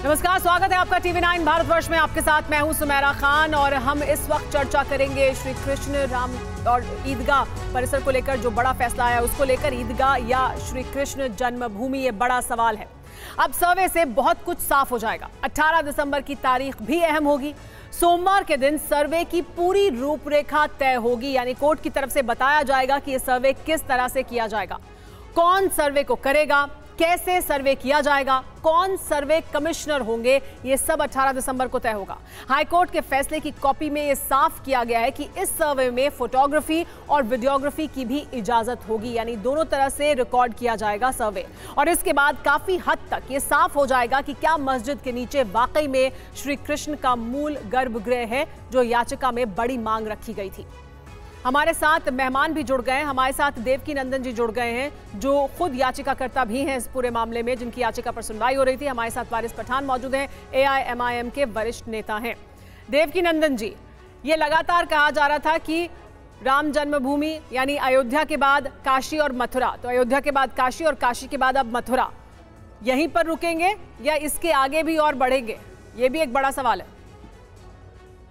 नमस्कार, स्वागत है आपका टीवी9 भारतवर्ष में। आपके साथ मैं हूं सुमेरा खान और हम इस वक्त चर्चा करेंगे श्री कृष्ण राम और ईदगाह परिसर को लेकर जो बड़ा फैसला आया उसको लेकर। ईदगाह या श्री कृष्ण जन्मभूमि, ये बड़ा सवाल है। अब सर्वे से बहुत कुछ साफ हो जाएगा। 18 दिसंबर की तारीख भी अहम होगी। सोमवार के दिन सर्वे की पूरी रूपरेखा तय होगी, यानी कोर्ट की तरफ से बताया जाएगा कि यह सर्वे किस तरह से किया जाएगा, कौन सर्वे को करेगा, कैसे सर्वे किया जाएगा, कौन सर्वे कमिश्नर होंगे, ये सब 18 दिसंबर को तय होगा। हाईकोर्ट के फैसले की कॉपी में ये साफ किया गया है कि इस सर्वे में फोटोग्राफी और वीडियोग्राफी की भी इजाजत होगी, यानी दोनों तरह से रिकॉर्ड किया जाएगा सर्वे। और इसके बाद काफी हद तक ये साफ हो जाएगा कि क्या मस्जिद के नीचे वाकई में श्री कृष्ण का मूल गर्भगृह है, जो याचिका में बड़ी मांग रखी गई थी। हमारे साथ मेहमान भी जुड़ गए हैं। हमारे साथ देवकी नंदन जी जुड़ गए हैं, जो खुद याचिकाकर्ता भी हैं इस पूरे मामले में, जिनकी याचिका पर सुनवाई हो रही थी। हमारे साथ वारिस पठान मौजूद हैं, AIMIM के वरिष्ठ नेता हैं। देवकी नंदन जी, ये लगातार कहा जा रहा था कि राम जन्मभूमि यानी अयोध्या के बाद काशी और मथुरा, तो अयोध्या के बाद काशी और काशी के बाद अब मथुरा, यहीं पर रुकेंगे या इसके आगे भी और बढ़ेंगे? ये भी एक बड़ा सवाल है।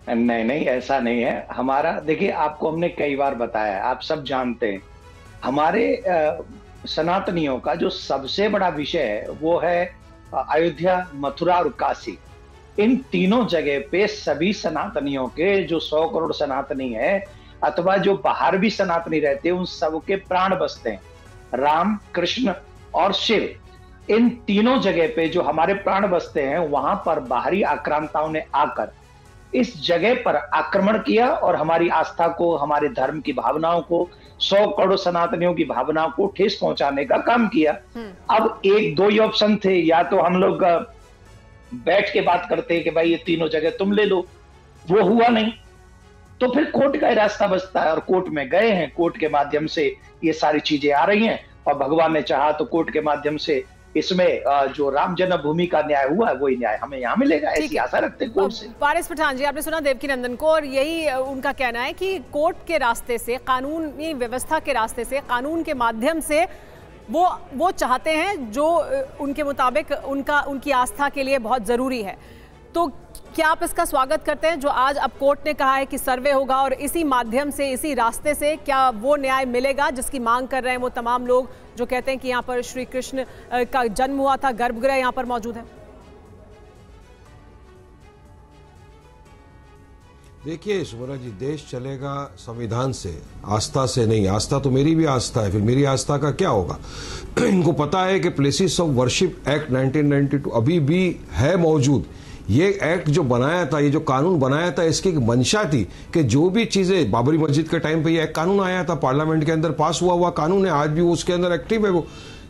नहीं, ऐसा नहीं है। हमारा देखिए, आपको हमने कई बार बताया, आप सब जानते हैं, हमारे सनातनियों का जो सबसे बड़ा विषय है वो है अयोध्या, मथुरा और काशी। इन तीनों जगह पे सभी सनातनियों के, जो 100 करोड़ सनातनी है अथवा जो बाहर भी सनातनी रहते हैं, उन सबके प्राण बसते हैं। राम, कृष्ण और शिव, इन तीनों जगह पे जो हमारे प्राण बसते हैं, वहां पर बाहरी आक्रांताओं ने आकर इस जगह पर आक्रमण किया और हमारी आस्था को, हमारे धर्म की भावनाओं को, 100 करोड़ सनातनियों की भावनाओं को ठेस पहुंचाने का काम किया। अब एक दो ही ऑप्शन थे, या तो हम लोग बैठ के बात करते कि भाई ये तीनों जगह तुम ले लो, वो हुआ नहीं, तो फिर कोर्ट का ही रास्ता बचता है और कोर्ट में गए हैं। कोर्ट के माध्यम से ये सारी चीजें आ रही हैं और भगवान ने चाहा तो कोर्ट के माध्यम से इसमें जो राम जन्मभूमि का न्याय हुआ है वही न्याय हमें यहाँ मिलेगा, ऐसी आशा रखते हैं कोर्ट से। वारिस पठान जी, आपने सुना देवकी नंदन को, और यही उनका कहना है कि कोर्ट के रास्ते से, कानूनी व्यवस्था के रास्ते से, कानून के माध्यम से वो चाहते हैं जो उनके मुताबिक उनकी आस्था के लिए बहुत जरूरी है। तो क्या आप इसका स्वागत करते हैं जो आज अब कोर्ट ने कहा है कि सर्वे होगा और इसी माध्यम से, इसी रास्ते से क्या वो न्याय मिलेगा जिसकी मांग कर रहे हैं वो तमाम लोग जो कहते हैं कि यहाँ पर श्री कृष्ण का जन्म हुआ था, गर्भगृह यहाँ पर मौजूद है? देखिए सुमेरा जी, देश चलेगा संविधान से, आस्था से नहीं। आस्था तो मेरी भी आस्था है, फिर मेरी आस्था का क्या होगा? इनको पता है कि प्लेसेस ऑफ वर्शिप एक्ट 1992 अभी भी है मौजूद। ये एक्ट जो बनाया था, ये जो कानून बनाया था, इसकी एक मंशा थी कि जो भी चीजें, बाबरी मस्जिद के टाइम पे ये एक कानून आया था, पार्लियामेंट के अंदर पास हुआ कानून है, आज भी वो उसके अंदर एक्टिव है। वो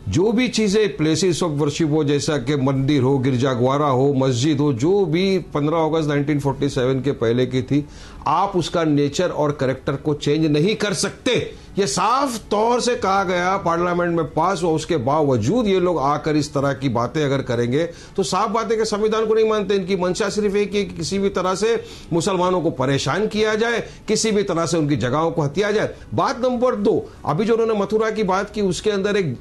जो भी चीजें प्लेसेस ऑफ वर्शिप हो, जैसा कि मंदिर हो, गिरजाघराह हो, मस्जिद हो, जो भी 15 अगस्त 1947 के पहले की थी, आप उसका नेचर और कैरेक्टर को चेंज नहीं कर सकते। ये साफ तौर से कहा गया, पार्लियामेंट में पास हुआ। उसके बावजूद ये लोग आकर इस तरह की बातें अगर करेंगे तो साफ बात है कि संविधान को नहीं मानते। इनकी मंशा सिर्फ एक ही, किसी भी तरह से मुसलमानों को परेशान किया जाए, किसी भी तरह से उनकी जगहों को हत्या जाए। बात नंबर 2, अभी जो उन्होंने मथुरा की बात की, उसके अंदर एक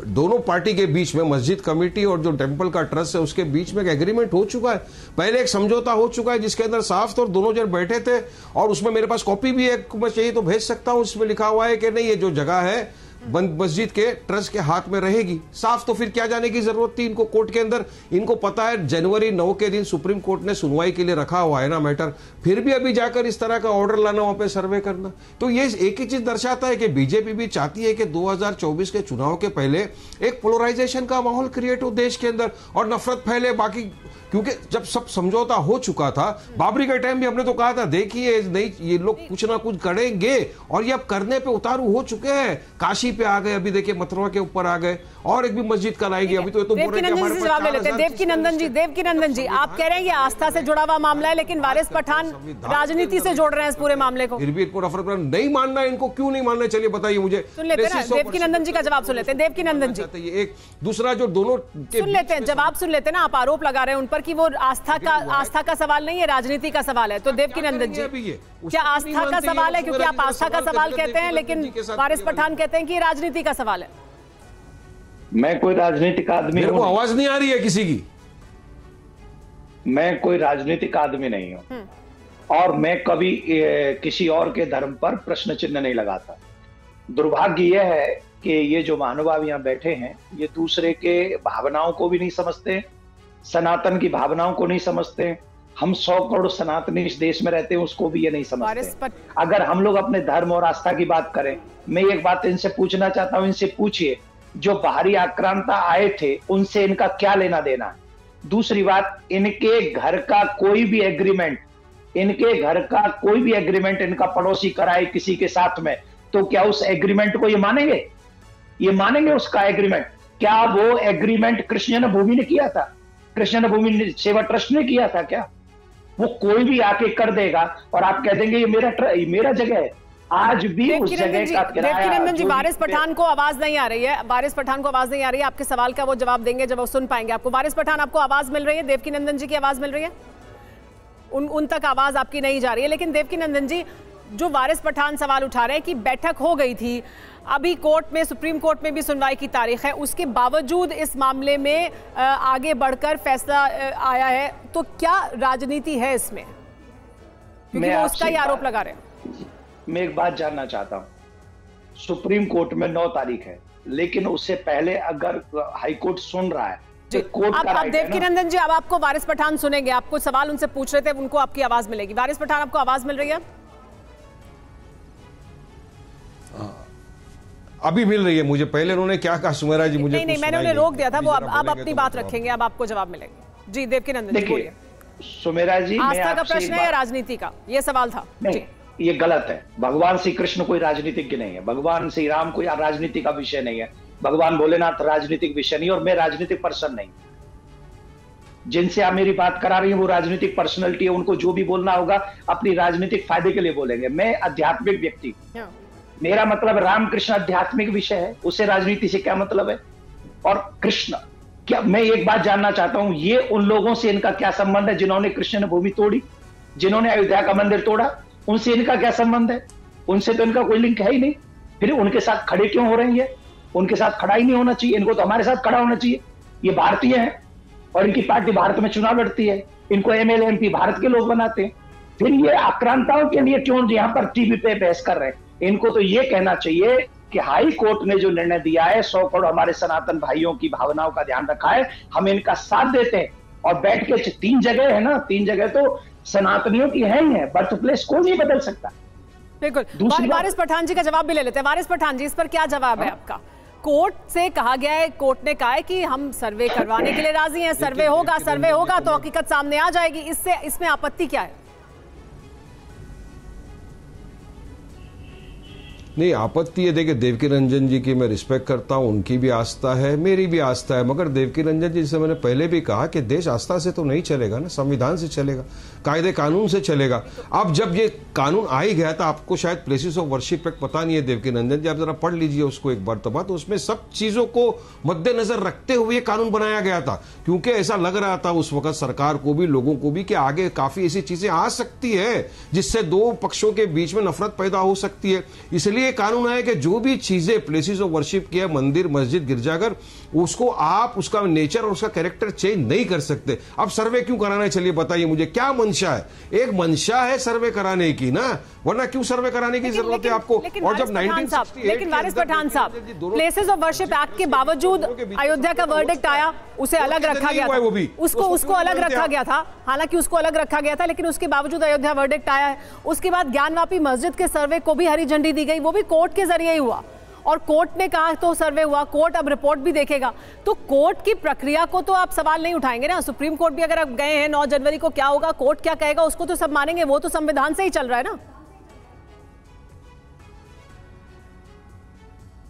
दोनों पार्टी के बीच में, मस्जिद कमेटी और जो टेंपल का ट्रस्ट है उसके बीच में एक एग्रीमेंट हो चुका है। पहले एक समझौता हो चुका है जिसके अंदर साफ तौर दोनों जन बैठे थे, और उसमें मेरे पास कॉपी भी है, मैं चाहिए तो भेज सकता हूं। उसमें लिखा हुआ है कि नहीं, ये जो जगह है बंद मस्जिद के ट्रस्ट के हाथ में रहेगी। साफ, तो फिर क्या जाने की जरूरत थी इनको कोर्ट के अंदर? इनको पता है जनवरी 9 के दिन सुप्रीम कोर्ट ने सुनवाई के लिए रखा हुआ है ना मैटर, फिर भी अभी जाकर इस तरह का ऑर्डर लाना, वहां पे सर्वे करना, तो ये एक ही चीज दर्शाता है कि बीजेपी भी चाहती है कि 2024 के चुनाव के पहले एक पोलराइजेशन का माहौल क्रिएट हो देश के अंदर और नफरत फैले। बाकी क्योंकि जब सब समझौता हो चुका था, बाबरी के टाइम भी हमने तो कहा था देखिए नहीं, ये लोग कुछ ना कुछ करेंगे, और ये अब करने पे उतारू हो चुके हैं। काशी पे आ गए, अभी देखिए मथुरा के ऊपर आ गए, और एक भी मस्जिद का लाएंगे। अभी तो देवकी नंदन जी जवाब ले लेते हैं। देवकी नंदन जी, आप कह रहे हैं ये आस्था से जुड़ा हुआ मामला है, लेकिन वारिस पठान राजनीति से जोड़ रहे हैं इस पूरे मामले को। फिर भी इनको नफरत नहीं मानना है, इनको क्यों नहीं मानना? चलिए बताइए मुझे। सुन लेते हैं, देवकी नंदन जी का जवाब सुन लेते हैं। देवकी नंदन जी, एक दूसरा जो दोनों सुन लेते हैं, जवाब सुन लेते हैं ना। आप आरोप लगा रहे हैं उन पर कि वो आस्था का सवाल नहीं है, राजनीति का सवाल है। तो देवकी नंदन जी, क्या आस्था का सवाल है? क्योंकि आप आस्था का सवाल कहते हैं, लेकिन वारिस पठान कहते हैं कि राजनीति का सवाल है। मैं कोई राजनीतिक आदमी मेरे को आवाज नहीं आ रही है किसी की। मैं कोई राजनीतिक आदमी नहीं हूं और मैं कभी किसी और के धर्म पर प्रश्न चिन्ह नहीं लगाता। दुर्भाग्य यह है कि ये जो महानुभाव यहाँ बैठे हैं ये दूसरे के भावनाओं को भी नहीं समझते, सनातन की भावनाओं को नहीं समझते। हम 100 करोड़ सनातनी इस देश में रहते हैं उसको भी ये नहीं समझते। अगर हम लोग अपने धर्म और आस्था की बात करें, मैं एक बात इनसे पूछना चाहता हूं, इनसे पूछिए जो बाहरी आक्रांता आए थे उनसे इनका क्या लेना देना। दूसरी बात, इनके घर का कोई भी एग्रीमेंट, इनका पड़ोसी कराए किसी के साथ में, तो क्या उस एग्रीमेंट को ये मानेंगे उसका एग्रीमेंट? क्या वो एग्रीमेंट कृष्ण जन्मभूमि ने किया था? कृष्ण जन्मभूमि सेवा ट्रस्ट ने किया था क्या? वो कोई भी आके कर देगा और आप कह देंगे ये मेरा जगह है। आज भी उस जगह का किराया। देवकीनंदन जी, वारिस पठान को आवाज नहीं आ रही है, वारिस पठान को आवाज नहीं आ रही है। आपके सवाल का वो जवाब देंगे जब वो सुन पाएंगे आपको। वारिस पठान, आपको आवाज मिल रही है? देवकीनंदन जी की आवाज मिल रही है? उन तक आवाज आपकी नहीं जा रही है। लेकिन देवकीनंदन जी, जो वारिस पठान सवाल उठा रहे हैं कि बैठक हो गई थी, अभी कोर्ट में, सुप्रीम कोर्ट में भी सुनवाई की तारीख है, उसके बावजूद इस मामले में आगे बढ़कर फैसला आया है, तो क्या राजनीति है इसमें? क्योंकि वो उसका ही आरोप लगा रहे हैं। मैं एक बात जानना चाहता हूं, सुप्रीम कोर्ट में 9 तारीख है, लेकिन उससे पहले अगर हाई कोर्ट सुन रहा है तो कोर्ट का राइट है ना। देवकीनंदन जी, अब आपको वारिस पठान सुनेंगे, आपको सवाल उनसे पूछ रहे थे, उनको आपकी आवाज मिलेगी। वारिस पठान, आपको आवाज मिल रही है? अभी मिल रही है मुझे। पहले उन्होंने क्या कहा सुमेरा जी? मुझे नहीं, मैंने उन्हें रोक दिया था। वो अब अपनी बात रखेंगे, अब आपको जवाब मिलेगा। जी देवकीनंदन जी, बोलिए। सुमेरा जी, आस्था का प्रश्न है या राजनीति का, ये सवाल था? नहीं, ये गलत है। भगवान श्री कृष्ण कोई राजनीतिज्ञ नहीं है, भगवान श्री राम कोई राजनीति का विषय नहीं है, भगवान भोलेनाथ राजनीतिक विषय नहीं, और मैं राजनीतिक पर्सन नहीं। जिनसे आप मेरी बात करा रही हैं वो राजनीतिक पर्सनैलिटी है, उनको जो भी बोलना होगा अपनी राजनीतिक फायदे के लिए बोलेंगे। मैं आध्यात्मिक व्यक्ति, मेरा मतलब रामकृष्ण आध्यात्मिक विषय है, उससे राजनीति से क्या मतलब है? और कृष्ण, क्या मैं एक बात जानना चाहता हूं, ये उन लोगों से इनका क्या संबंध है जिन्होंने कृष्ण भूमि तोड़ी, जिन्होंने अयोध्या का मंदिर तोड़ा? उनसे इनका क्या संबंध है? उनसे तो इनका कोई लिंक है ही नहीं। फिर उनके साथ खड़े क्यों हो रहे हैं? उनके साथ खड़ा ही नहीं होना चाहिए, इनको तो हमारे साथ खड़ा होना चाहिए। ये भारतीय हैं और इनकी पार्टी भारत में चुनाव लड़ती है, इनको एमएलए एमपी भारत के लोग बनाते हैं। फिर ये आक्रांताओं के लिए क्यों यहाँ पर टीवी पे बहस कर रहे हैं? इनको तो ये कहना चाहिए कि हाई कोर्ट ने जो निर्णय दिया है, 100 करोड़ हमारे सनातन भाइयों की भावनाओं का ध्यान रखा है, हम इनका साथ देते हैं। और बैठ के 3 जगह है ना, 3 जगह तो सनातनियों की है ही है, बर्थ प्लेस कोई नहीं बदल सकता। बिल्कुल। वारिस पठान जी का जवाब भी ले लेते हैं। वारिस पठान जी, इस पर क्या जवाब है आपका? कोर्ट से कहा गया है, कोर्ट ने कहा है कि हम सर्वे करवाने के लिए राजी हैं, सर्वे होगा तो हकीकत सामने आ जाएगी। इसमें आपत्ति क्या है? नहीं, आपत्ति है, देखिए देवकीनंदन जी की मैं रिस्पेक्ट करता हूं, उनकी भी आस्था है, मेरी भी आस्था है, मगर देवकीनंदन जी से मैंने पहले भी कहा कि देश आस्था से तो नहीं चलेगा ना, संविधान से चलेगा, कायदे कानून से चलेगा। अब जब ये कानून आ ही गया था, आपको शायद प्लेसेस ऑफ वर्शिप एक्ट पता नहीं है देवकीनंदन जी, आप जरा पढ़ लीजिए उसको एक मरतबा, तो उसमें सब चीजों को मद्देनजर रखते हुए ये कानून बनाया गया था, क्योंकि ऐसा लग रहा था उस वक्त सरकार को भी, लोगों को भी, कि आगे काफी ऐसी चीजें आ सकती है जिससे 2 पक्षों के बीच में नफरत पैदा हो सकती है। इसलिए कानून आया कि जो भी चीजें प्लेसेस ऑफ वर्शिप की है, मंदिर, मस्जिद, गिरजाघर, उसको आप उसका नेचर और उसका कैरेक्टर चेंज नहीं कर सकते। अब सर्वे क्यों कराना है? चलिए बताइए मुझे, क्या मंशा है? एक मंशा है सर्वे कराने की ना, वरना क्यों सर्वे कराने की जरूरत है आपको? और जब 1968 लेकिन वारिस पठान साहब, प्लेसेस ऑफ वर्शिप एक्ट के बावजूद अयोध्या का वर्डिक्ट आया, उसे अलग रखा गया था, उसको अलग रखा गया था, हालांकि उसको अलग रखा गया था, लेकिन उसके बावजूद अयोध्या वर्डिक्ट आया है। उसके बाद ज्ञानवापी मस्जिद के सर्वे को भी हरी झंडी दी गई, वो भी कोर्ट के जरिए ही हुआ, और कोर्ट ने कहा तो सर्वे हुआ, कोर्ट अब रिपोर्ट भी देखेगा। तो कोर्ट की प्रक्रिया को तो आप सवाल नहीं उठाएंगे ना। सुप्रीम कोर्ट भी अगर आप गए हैं 9 जनवरी को, क्या होगा, कोर्ट क्या कहेगा, उसको तो सब मानेंगे, वो तो संविधान से ही चल रहा है ना।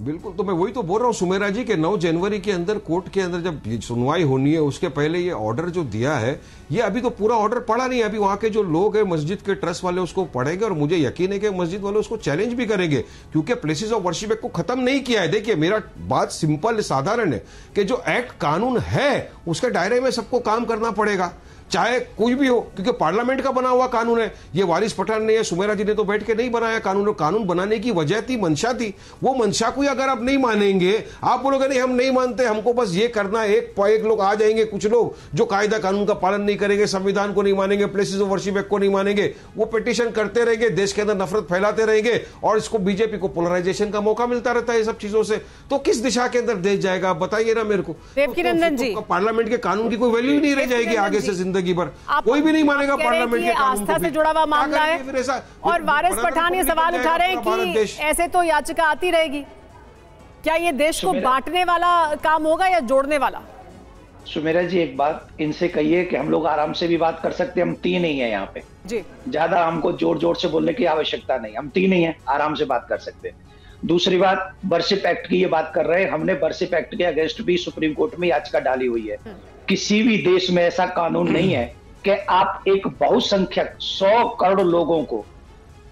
बिल्कुल, तो मैं वही तो बोल रहा हूं सुमेरा जी के 9 जनवरी के अंदर कोर्ट के अंदर जब सुनवाई होनी है, उसके पहले ये ऑर्डर जो दिया है, ये अभी तो पूरा ऑर्डर पड़ा नहीं है। अभी वहां के जो लोग हैं मस्जिद के ट्रस्ट वाले उसको पढ़ेंगे, और मुझे यकीन है कि मस्जिद वाले उसको चैलेंज भी करेंगे, क्योंकि प्लेसेस ऑफ वर्शिप एक्ट को खत्म नहीं किया है। देखिए मेरा बात सिंपल साधारण है कि जो एक्ट कानून है उसके दायरे में सबको काम करना पड़ेगा। चाहे कोई भी हो, क्योंकि पार्लियामेंट का बना हुआ कानून है। ये वारिस पठान ने या सुमेरा जी ने तो बैठ के नहीं बनाया कानून। कानून बनाने की वजह थी, मंशा थी। वो मंशा को अगर आप नहीं मानेंगे, आप बोलोगे नहीं हम नहीं मानते, हमको बस ये करना है, एक लोग आ जाएंगे, कुछ लोग जो कायदा कानून का पालन नहीं करेंगे, संविधान को नहीं मानेंगे, प्लेसेस ऑफ वर्शिप एक्ट को नहीं मानेंगे, वो पिटीशन करते रहेंगे, देश के अंदर नफरत फैलाते रहेंगे और इसको बीजेपी को पोलराइजेशन का मौका मिलता रहता है ये सब चीजों से। तो किस दिशा के अंदर देश जाएगा, बताइए ना मेरे को। देवकीनंदन जी, पार्लियामेंट के कानून की कोई वैल्यू ही नहीं रह जाएगी आगे से जिंदगी भर। कोई भी नहीं मानेगा पार्लियामेंट के कानून को। आस्था से जुड़ा हुआ मामला है और वारिस पठान ये सवाल उठा रहे हैं कि ऐसे तो याचिका आती रहेगी, क्या ये देश को बांटने वाला काम होगा या जोड़ने वाला? सुमेरा जी, एक बात इनसे कहिए कि हम लोग आराम से भी बात कर सकते हैं, हम तीन ही हैं यहाँ पे जी, ज्यादा हमको जोर जोर से बोलने की आवश्यकता नहीं, हम तीन ही हैं, आराम से बात कर सकते हैं। दूसरी बात, वर्शिप एक्ट की ये बात कर रहे हैं, हमने वर्शिप एक्ट के अगेंस्ट भी सुप्रीम कोर्ट में याचिका डाली हुई है। किसी भी देश में ऐसा कानून नहीं है कि आप एक बहुसंख्यक 100 करोड़ लोगों को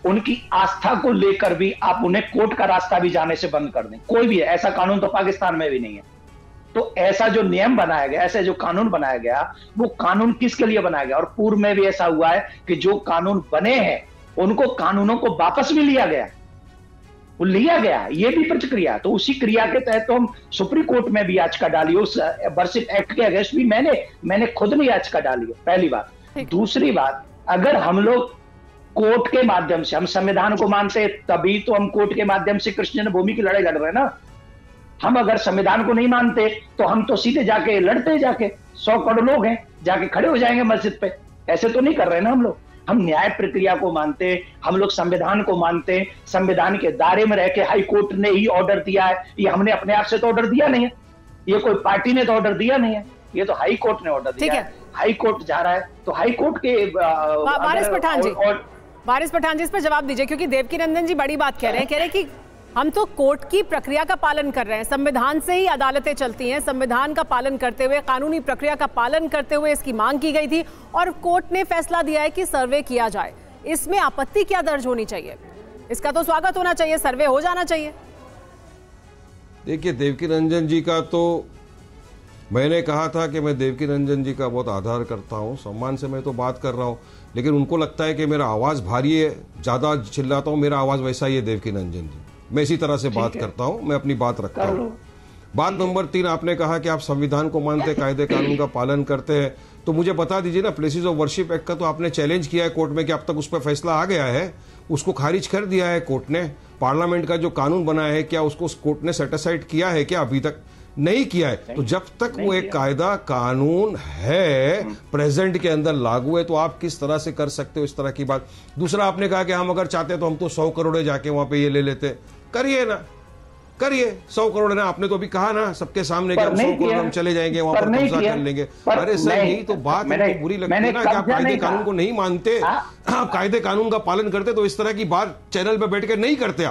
उनकी आस्था को लेकर भी आप उन्हें कोर्ट का रास्ता भी जाने से बंद कर दें। कोई भी है, ऐसा कानून तो पाकिस्तान में भी नहीं है। तो ऐसा जो नियम बनाया गया, ऐसा जो कानून बनाया गया, वो कानून किसके लिए बनाया गया? और पूर्व में भी ऐसा हुआ है कि जो कानून बने हैं उनको कानूनों को वापस भी लिया गया, वो लिया गया, ये भी प्रक्रिया। तो उसी क्रिया के तहत तो हम सुप्रीम कोर्ट में भी याचिका डाली, उस वर्शिप एक्ट के अगेंस्ट भी मैंने खुद ने याचिका डाली है, पहली बात। दूसरी बात, अगर हम लोग कोर्ट के माध्यम से, हम संविधान को मानते तभी तो हम कोर्ट के माध्यम से कृष्ण जन्मभूमि की लड़ाई लड़ रहे हैं ना। हम अगर संविधान को नहीं मानते तो हम तो सीधे जाके लड़ते, जाके 100 करोड़ लोग हैं, जाके खड़े हो जाएंगे मस्जिद पे। ऐसे तो नहीं कर रहे ना हम लोग। हम न्याय प्रक्रिया को मानते, हम लोग संविधान को मानते, संविधान के दायरे में रह के हाई कोर्ट ने ही ऑर्डर दिया है, ये हमने अपने आप से तो ऑर्डर दिया नहीं है, ये कोई पार्टी ने तो ऑर्डर दिया नहीं है, ये तो हाई कोर्ट ने ऑर्डर दिया है। हाई कोर्ट जा रहा है तो हाई कोर्ट के वारिस पठान जी इस पर जवाब दीजिए, क्योंकि देवकीनंदन जी बड़ी बात कह रहे हैं कि हम तो कोर्ट की प्रक्रिया का पालन कर रहे हैं, संविधान से ही अदालतें चलती हैं, संविधान का पालन करते हुए, कानूनी प्रक्रिया का पालन करते हुए इसकी मांग की गई थी और कोर्ट ने फैसला दिया है कि सर्वे किया जाए। इसमें आपत्ति क्या दर्ज होनी चाहिए? इसका तो स्वागत होना चाहिए, सर्वे हो जाना चाहिए। देखिए, देवकीनंदन जी का तो मैंने कहा था कि मैं देवकीनंदन जी का बहुत आदर करता हूं, सम्मान से मैं तो बात कर रहा हूं, लेकिन उनको लगता है कि मेरा आवाज भारी है, ज्यादा चिल्लाता हूं, मेरा आवाज वैसा ही है देवकीनंदन जी, मैं इसी तरह से बात करता हूं, मैं अपनी बात रखता हूं। बात नंबर 3, आपने कहा कि आप संविधान को मानते, कायदे कानून का पालन करते हैं, तो मुझे बता दीजिए ना, प्लेसेस ऑफ वर्शिप एक्ट का तो आपने चैलेंज किया है कोर्ट में कि अब तक उस पर फैसला आ गया है, उसको खारिज कर दिया है कोर्ट ने। पार्लियामेंट का जो कानून बनाया है, क्या उसको कोर्ट ने सेटिसाइड किया है? क्या अभी तक नहीं किया है। तो जब तक वो एक कायदा कानून है, प्रेजेंट के अंदर लागू है, तो आप किस तरह से कर सकते हो इस तरह की बात। दूसरा, आपने कहा कि हम अगर चाहते तो हम तो 100 करोड़ जाके वहां पे ये ले लेते। करिए ना, करिए 100 करोड़ ना, आपने तो अभी कहा ना सबके सामने कि हम 100 करोड़ हम चले जाएंगे, वहां पर कब्जा कर लेंगे। अरे सर, यही तो बात उनको बुरी लगती है ना कि आप कायदे कानून को नहीं मानते, आप कायदे कानून का पालन करते तो इस तरह की बात चैनल पे बैठ के नहीं करते।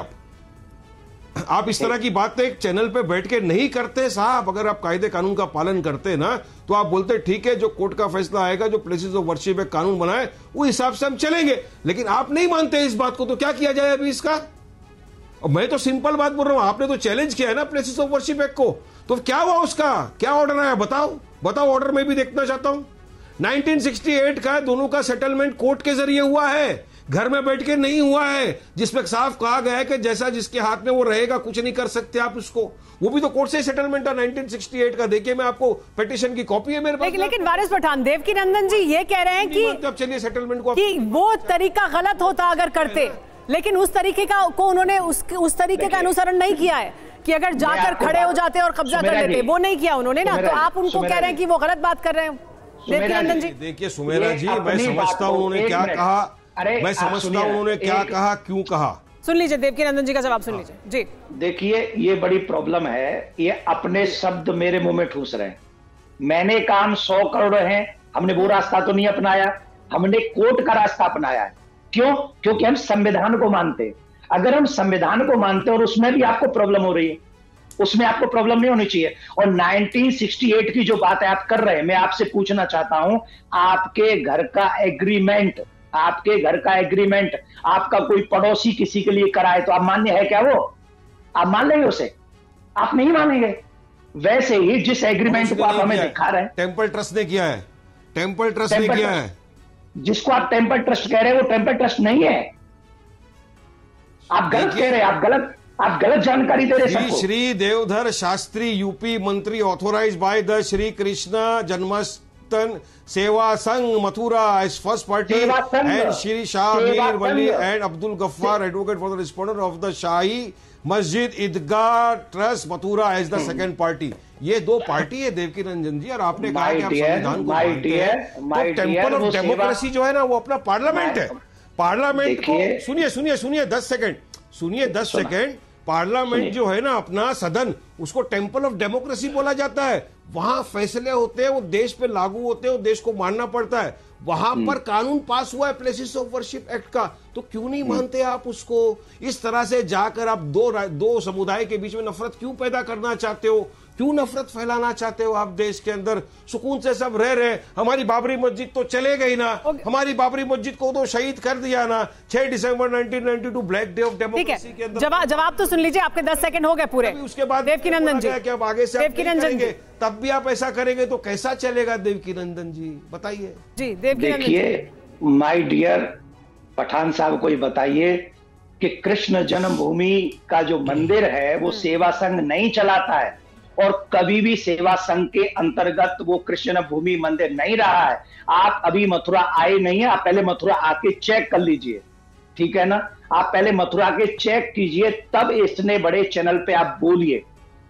आप इस तरह की बातें चैनल पे बैठ के नहीं करते साहब। अगर आप कायदे कानून का पालन करते ना तो आप बोलते ठीक है, जो कोर्ट का फैसला आएगा, जो प्लेसेस ऑफ वर्शिप एक कानून बनाए, वो हिसाब से हम चलेंगे। लेकिन आप नहीं मानते इस बात को, तो क्या किया जाए अभी इसका? और मैं तो सिंपल बात बोल रहा हूं, आपने तो चैलेंज किया है ना प्लेसेस ऑफ वर्शिप एक्ट को, तो क्या हुआ उसका? क्या ऑर्डर आया? बताओ ऑर्डर मैं भी देखना चाहता हूं। 1968 का दोनों का सेटलमेंट कोर्ट के जरिए हुआ है, घर में बैठ के नहीं हुआ है, जिसमें साफ कहा गया है कि जैसा जिसके हाथ में वो रहेगा, कुछ नहीं कर सकते आप उसको। वो भी तो कोर्ट से सेटलमेंट है 1968 का। देखिए, मैं आपको पिटीशन की कॉपी है मेरे पास। लेकिन वारिस पठान, देवकीनंदन जी ये कह रहे हैं कि चलिए सेटलमेंट को, कि वो तरीका गलत होता अगर करते, लेकिन उस तरीके को उन्होंने उस तरीके का अनुसरण नहीं किया है कि अगर जाकर खड़े हो जाते और कब्जा कर लेते, वो नहीं किया उन्होंने ना। तो आप उनको कह रहे हैं कि वो गलत बात कर रहे हैं देवकीनंदन जी। देखिए सुमेरा जी, मैं समझता हूं उन्होंने क्या कहा, मैं समझता हूं उन्होंने क्या कहा, क्यों कहा। सुन लीजिए देवकीनंदन जी का जवाब, सुन लीजिए जी। देखिए, ये बड़ी प्रॉब्लम है, ये अपने शब्द मेरे मुंह में ठूस रहे हैं। मैंने कहा 100 करोड़ हैं, हमने वो रास्ता तो नहीं अपनाया, हमने कोर्ट का रास्ता अपनाया है। क्यों? क्योंकि हम संविधान को मानते। अगर हम संविधान को मानते और उसमें भी आपको प्रॉब्लम हो रही है, उसमें आपको प्रॉब्लम नहीं होनी चाहिए। और 1968 की जो बात है आप कर रहे हैं, मैं आपसे पूछना चाहता हूं, आपके घर का एग्रीमेंट, आपका कोई पड़ोसी किसी के लिए कराए तो आप मान्य है क्या? वो आप मान लेंगे उसे? आप नहीं मानेंगे। वैसे ही जिस एग्रीमेंट को आप हमें दिखा रहे हैं, टेंपल ट्रस्ट ने किया है, टेम्पल ट्रस्ट ने किया है। जिसको आप टेम्पल ट्रस्ट कह रहे हैं वो टेम्पल ट्रस्ट नहीं है। आप गलत कह रहे हैं, आप गलत जानकारी दे रहे हैं। श्री देवधर शास्त्री यूपी मंत्री authorised by the Shri Krishna Janmashtami Seva Sangh Mathura as first party and Shri Shah Mir Wali and Abdul Gaffar advocate for the respondent of the Shahi Masjid Idgah trust Mathura as the second party. ये दो पार्टी है देवकी रंजन जी, और आपने कहा कि आप संविधान को मानते हैं, तो टेम्पल ऑफ डेमोक्रेसी जो है ना वो अपना पार्लियामेंट है। पार्लियामेंट को सुनिए 10 सेकंड, पार्लियामेंट जो है ना अपना सदन, उसको टेम्पल ऑफ डेमोक्रेसी बोला जाता है। वहां फैसले होते हैं, वो देश पे लागू होते हैं, वो देश को मानना पड़ता है। वहां पर कानून पास हुआ है प्लेसेस ऑफ वर्शिप एक्ट का, तो क्यों नहीं मानते आप उसको? इस तरह से जाकर आप दो समुदाय के बीच में नफरत क्यों पैदा करना चाहते हो? क्यों नफरत फैलाना चाहते हो आप देश के अंदर? सुकून से सब रह रहे। हमारी बाबरी मस्जिद तो चले गई ना, हमारी बाबरी मस्जिद को तो शहीद कर दिया ना 6 दिसंबर 1992 ब्लैक डे ऑफ डेमोक्रेसी के अंदर। जवाब तो सुन लीजिए, आपके 10 सेकंड हो गए पूरे। उसके बाद देवकी नंदन जी कि अब आगे से आप करेंगे, तब भी आप ऐसा करेंगे तो कैसा चलेगा देवकी नंदन जी, बताइए। जी देवकी नंदन, देखिए माय डियर पठान साहब को बताइए कि कृष्ण जन्मभूमि का जो मंदिर है वो सेवा संघ नहीं चलाता है, और कभी भी सेवा संघ के अंतर्गत वो कृष्ण भूमि मंदिर नहीं रहा है। आप अभी मथुरा आए नहीं है, आप पहले मथुरा आके चेक कर लीजिए, ठीक है ना? आप पहले मथुरा के चेक कीजिए, तब इतने बड़े चैनल पे आप बोलिए।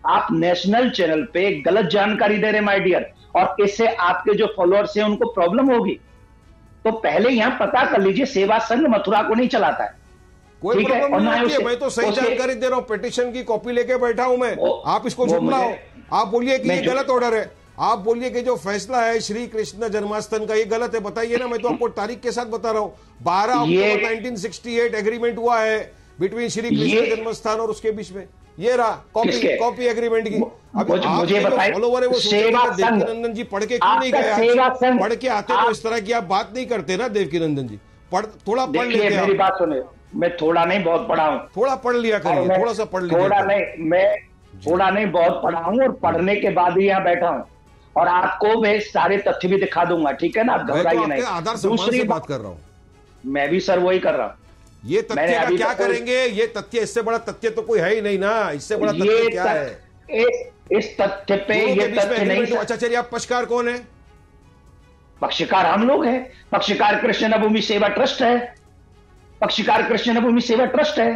आप नेशनल चैनल पे गलत जानकारी दे रहे माय डियर, और इससे आपके जो फॉलोअर्स हैं उनको प्रॉब्लम होगी। तो पहले यहां पता कर लीजिए, सेवा संघ मथुरा को नहीं चलाता है। कोई प्रॉब्लम नहीं है, मैं तो सही जानकारी दे रहा हूं, पिटीशन की कॉपी लेके बैठा हूं मैं। आप इसको झुटलाओ, आप बोलिए कि ये गलत ऑर्डर है, आप बोलिए कि जो फैसला है श्री कृष्ण जन्माष्टमी का ये गलत है, बताइए ना। मैं तो आपको तारीख के साथ बता रहा हूं, 12 अक्टूबर 1968 एग्रीमेंट हुआ है बिटवीन श्री कृष्ण जन्मस्थान और उसके बीच में। ये रहा कॉपी एग्रीमेंट की। मुझे बताइए, फॉलोवर है वो देवकी नंदन जी पढ़ के क्यों नहीं गए? पढ़ के आते तो इस तरह की आप बात नहीं करते ना देवकी नंदन जी। थोड़ा पढ़ लेते हैं। मेरी बात सुने, मैं थोड़ा नहीं बहुत पढ़ा हूं। थोड़ा पढ़ लिया करिए, थोड़ा सा पढ़ लीजिए। थोड़ा नहीं बहुत पढ़ा हूं, और पढ़ने के बाद ही यहाँ बैठा हूं, और आपको मैं सारे तथ्य भी दिखा दूंगा, ठीक है ना? आप घबराइए नहीं। आधार दूसरी बात कर रहा हूं मैं भी सर, वही कर रहा हूं। ये तथ्य का क्या करेंगे? ये तथ्य, इससे बड़ा तथ्य तो कोई है ही नहीं ना। इससे बड़ा तथ्य क्या है? इस तथ्य पे ये तथ्य नहीं। अच्छा चलिए, आप पक्षकार कौन है? पक्षकार हम लोग हैं। पक्षकार कृष्ण जन्मभूमि सेवा ट्रस्ट है। पक्षकार कृष्ण जन्मभूमि सेवा ट्रस्ट है।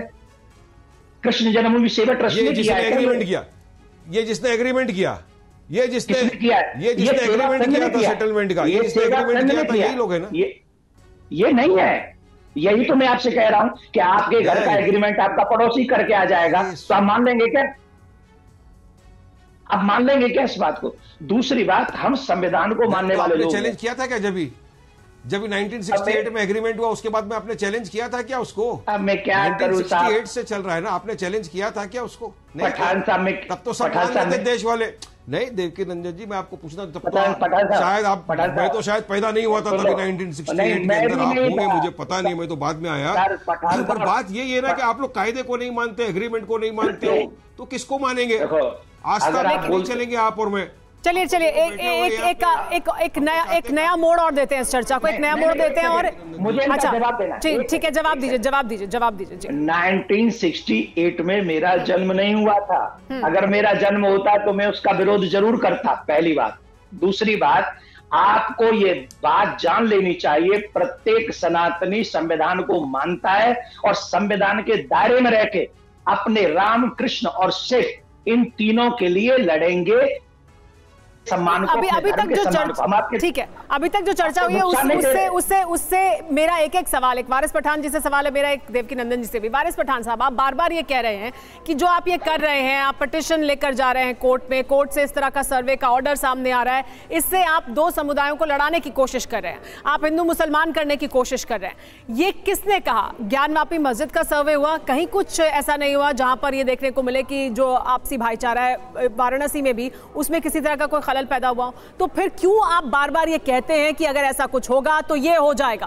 कृष्ण जन्मभूमि सेवा ट्रस्ट ने जिसने एग्रीमेंट किया, ये जिसने एग्रीमेंट किया, ये जिसने एग्रीमेंट किया था सेटलमेंट का, ये जिसने एग्रीमेंट किया था, यही लोग है ना? ये नहीं है। यही तो मैं आपसे कह रहा हूं कि आपके घर का एग्रीमेंट आपका पड़ोसी करके आ जाएगा, तो आप मान लेंगे क्या? आप मान लेंगे क्या इस बात को? दूसरी बात, हम संविधान को मानने वाले लोग। चैलेंज किया था क्या जब 1968 में एग्रीमेंट हुआ, उसके बाद में आपने चैलेंज किया था क्या उसको? अब मैं क्या करूं साहब? 1968 से चल रहा है ना, आपने चैलेंज किया था क्या उसको? पठान साहब में तब तो सब मान लेते देश वाले। नहीं देवकी नंदन जी, मैं आपको पूछना, तब तो शायद आप, मैं तो शायद पैदा नहीं हुआ था तभी 1968 के अंदर आप होंगे, मुझे पता नहीं, मैं तो बाद में आया। पर बात ये है ना कि आप लोग कायदे को नहीं मानते, एग्रीमेंट को नहीं मानते हो, तो किसको मानेंगे? आस्था नहीं चलेंगे आप और मैं। चलिए एक नया मोड़ और देते हैं इस चर्चा को, एक नया मोड़ देते हैं। और मुझे जवाब देना, ठीक है, जवाब दीजिए। 1968 में मेरा जन्म नहीं हुआ था। अगर मेरा जन्म होता तो मैं उसका विरोध जरूर करता, पहली बात। दूसरी बात, आपको ये बात जान लेनी चाहिए, प्रत्येक सनातनी संविधान को मानता है, और संविधान के दायरे में रह के अपने राम, कृष्ण और सिख, इन तीनों के लिए लड़ेंगे। सम्मान को, अभी तक जो चर्चा, ठीक है, अभी तक जो चर्चा हुई है उससे मेरा एक सवाल, एक वारिस पठान जी से सवाल है मेरा, एक देवकी नंदन जी से भी। वारिस पठान साहब, आप बार बार ये कह रहे हैं कि जो आप ये कर रहे हैं, आप पिटीशन लेकर जा रहे हैं कोर्ट में, कोर्ट से इस तरह का सर्वे का ऑर्डर सामने आ रहा है, इससे आप दो समुदायों को लड़ाने की कोशिश कर रहे हैं, आप हिंदू मुसलमान करने की कोशिश कर रहे हैं। ये किसने कहा? ज्ञानवापी मस्जिद का सर्वे हुआ, कहीं कुछ ऐसा नहीं हुआ जहां पर ये देखने को मिले कि जो आपसी भाईचारा है वाराणसी में भी, उसमें किसी तरह का कोई खलल पैदा हुआ? तो फिर क्यों आप बार बार ये कहते हैं कि अगर ऐसा कुछ होगा तो ये हो जाएगा?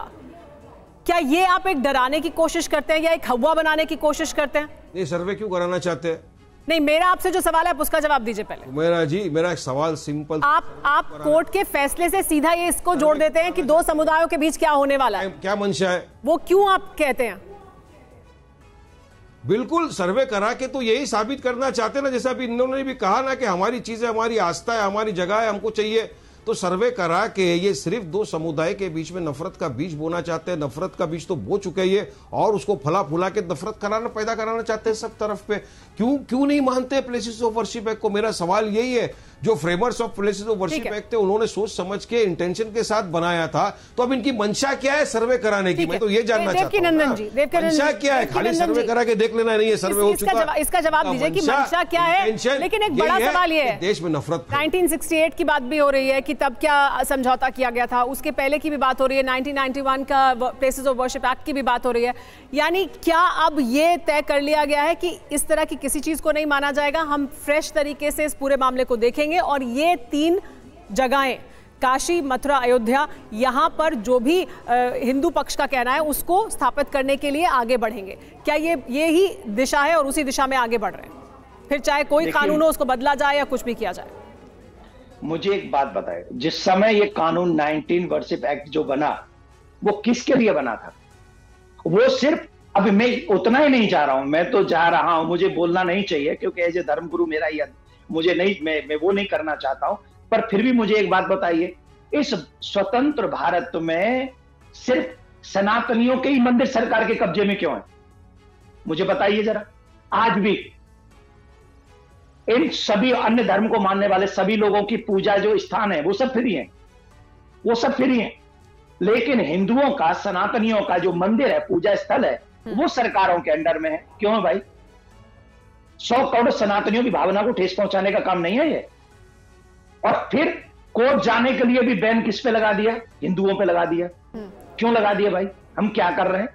क्या ये आप एक डराने की कोशिश करते हैं या एक हवा बनाने की कोशिश करते हैं? ये सर्वे क्यों कराना चाहते हैं? नहीं, मेरा आपसे जो सवाल है आप उसका जवाब दीजिए पहले। मेरा एक सवाल सिंपल। आप कोर्ट के फैसले से सीधा ये इसको जोड़ देते हैं कि दो समुदायों के बीच क्या होने वाला है, क्या मंशा है, वो क्यों आप कहते हैं? बिल्कुल सर्वे करा के तो यही साबित करना चाहते ना, जैसा अभी इन्होंने भी कहा ना कि हमारी चीजें, हमारी आस्था है, हमारी जगह है, हमको चाहिए। तो सर्वे करा के ये सिर्फ दो समुदाय के बीच में नफरत का बीज बोना चाहते हैं। नफरत का बीज तो बो चुके हैं ये, और उसको फला फुला के नफरत पैदा कराना चाहते हैं सब तरफ पे। क्यों नहीं मानते प्लेसेस ऑफ वर्शिप एक्ट को? मेरा सवाल यही है। जो framers of places of worship act थे उन्होंने सोच समझ के इंटेंशन के साथ बनाया था, तो अब इनकी मंशा क्या है सर्वे कराने की? मैं तो ये जानना चाहता हूं, मंशा क्या है? खाली सर्वे करा के देख लेना नहीं है, सर्वे हो चुका। इसका जवाब दीजिए कि मंशा क्या है। लेकिन एक बड़ा सवाल ये है, देश में नफरत 1968 की बात भी हो रही है कि तब क्या समझौता किया गया था, उसके पहले की भी बात हो रही है, 1991 का प्लेसेस ऑफ वर्शिप एक्ट की भी बात हो रही है। यानी क्या अब ये तय कर लिया गया है कि इस तरह की किसी चीज को नहीं माना जाएगा, हम फ्रेश तरीके से इस पूरे मामले को देखेंगे और ये 3 जगहें काशी, मथुरा, अयोध्या, यहां पर जो भी हिंदू पक्ष का कहना है उसको स्थापित करने के लिए आगे बढ़ेंगे? क्या ये ही दिशा है और उसी दिशा में आगे बढ़ रहे हैं? फिर चाहे कोई कानून हो उसको बदला जाए या कुछ भी किया जाए। मुझे एक बात बताए, जिस समय ये कानून 19 वर्शिप एक्ट जो बना वो किसके लिए बना था? वो सिर्फ, अब मैं उतना ही नहीं चाह रहा हूं, मैं तो जा रहा हूं, मुझे बोलना नहीं चाहिए क्योंकि एज ए धर्मगुरु मेरा ही, मुझे नहीं, मैं वो नहीं करना चाहता हूं, पर फिर भी मुझे एक बात बताइए, इस स्वतंत्र भारत में सिर्फ सनातनियों के ही मंदिर सरकार के कब्जे में क्यों है? मुझे बताइए जरा। आज भी इन सभी अन्य धर्म को मानने वाले सभी लोगों की पूजा जो स्थान है वो सब फ्री है, वो सब फ्री है, लेकिन हिंदुओं का, सनातनियों का जो मंदिर है, पूजा स्थल है, वो सरकारों के अंडर में है। क्यों भाई? 100 करोड़ सनातनियों की भावना को ठेस पहुंचाने का काम नहीं है ये। और फिर कोर्ट जाने के लिए भी बैन किस पे लगा दिया? हिंदुओं पे लगा दिया। क्यों लगा दिया भाई? हम क्या कर रहे हैं?